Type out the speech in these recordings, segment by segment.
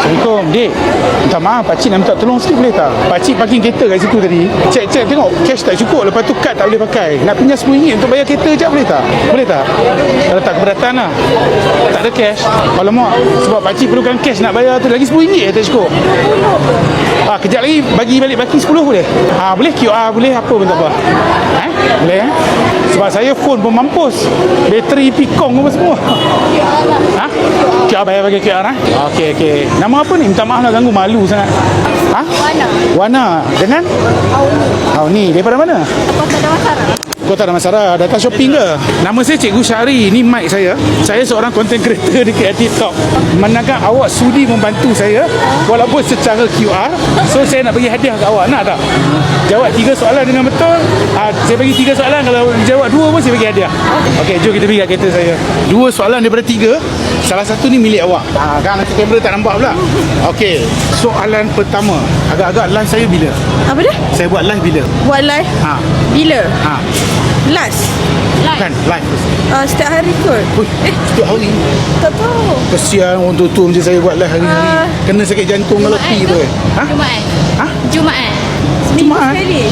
Assalamualaikum, Dik. Minta maaf, pakcik nak minta tolong sikit boleh tak? Pakcik parking kereta kat situ tadi. Cek tengok cash tak cukup, lepas tu kad tak boleh pakai. Nak pinjam RM10 untuk bayar kereta je, boleh tak? Boleh tak? Kalau tak keberatan lah. Tak ada cash. Alamak, sebab pakcik perlukan cash nak bayar tu lagi RM10 tak cukup. Kejap lagi bagi balik baki 10 boleh? Boleh QR boleh, apa pun tak apa. Boleh sebab saya phone pun mampus. Bateri pikong apa semua. QR bayar bagi QR Okey. Nama apa ni? Minta maaf nak ganggu, malu sangat. Wana. Dengan? Auni. Daripada mana? Kota Damansara. Datang shopping ke? Nama saya Cikgu Syahri. Ni mic saya. Saya seorang content creator dekat TikTok. Menandakan awak sudi membantu saya walaupun secara QR. So saya nak bagi hadiah kat awak. Nak tak? Jawab 3 soalan dengan betul. Saya bagi 3 soalan. Kalau jawab 2 pun saya bagi hadiah. Okey, jom kita pergi kat kereta saya. 2 soalan daripada 3. Salah satu ni milik awak. Kan nanti kamera tak nampak pula. Okey, soalan pertama. Agak-agak live saya bila? Apa dia? Saya buat live bila? Buat live? Bila? Last? Kan live. Setiap hari kot. Setiap hari? Tak tahu. Kesian orang tua macam saya buat live hari-hari. Kena sakit jantung letih tu. Jumaat. Jumaat? Sekali.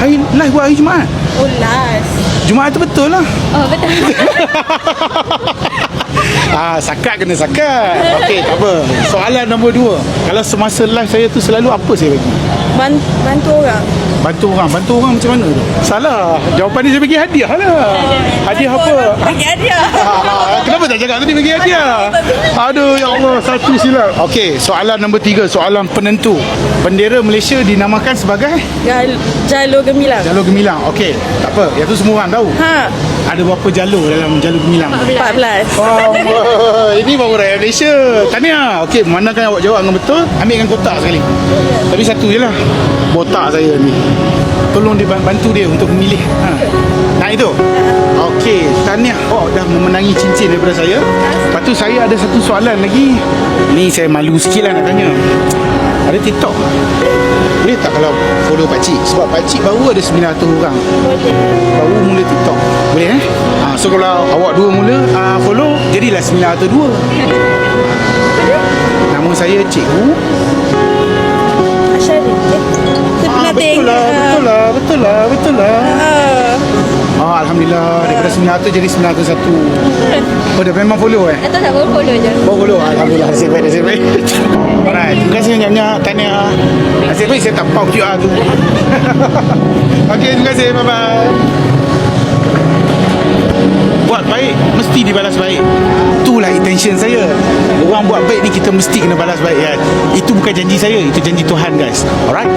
Hari live buat hari Jumaat? Oh, last. Jumaat tu betul lah. Oh, betul. Sakat kena sakat. Okey, tak apa. Soalan nombor 2. Kalau semasa live saya tu selalu apa saya bagi? Bantu orang. Bantu orang macam mana tu? Salah. Jawapan dia saya bagi hadiah lah. Hadiah apa? Bagi hadiah. Kenapa tak cakap tadi bagi hadiah? Aduh, ya Allah, satu silap. Okey, soalan nombor 3, soalan penentu. Bendera Malaysia dinamakan sebagai? Jalur Gemilang. Jalur Gemilang. Okey, tak apa. Yang tu semua orang tahu. Ada berapa jalur dalam Jalur Gemilang? 14. Ini baru rakyat Malaysia. Tahniah. Okey, memandangkan awak jawab dengan betul, ambil dengan kotak sekali. Tapi satu je lah. Botak saya ni. Tolong bantu dia untuk memilih. Nah itu. Okey, tahniah. Dah memenangi cincin daripada saya. Lepas tu saya ada satu soalan lagi. Ni saya malu sikit lah nak tanya. Ada TikTok? Boleh tak kalau follow pakcik? Sebab pakcik baru ada 900 orang. Baru mula TikTok. Boleh So kalau awak 2 mula follow, jadilah 902. Nama saya Cikgu Syahri. Betul lah. Alhamdulillah, daripada 900 jadi 901. Dah memang follow Tak baru follow je. Follow. Alhamdulillah, nasib baik. Alright, terima kasih banyak-banyak. Tahniah. Nasib baik saya tak pau QR tu. Okey, terima kasih. Bye-bye. Buat baik mesti dibalas baik. Itulah intention saya. Orang buat baik ni kita mesti kena balas baik kan. Itu bukan janji saya, itu janji Tuhan guys. Alright.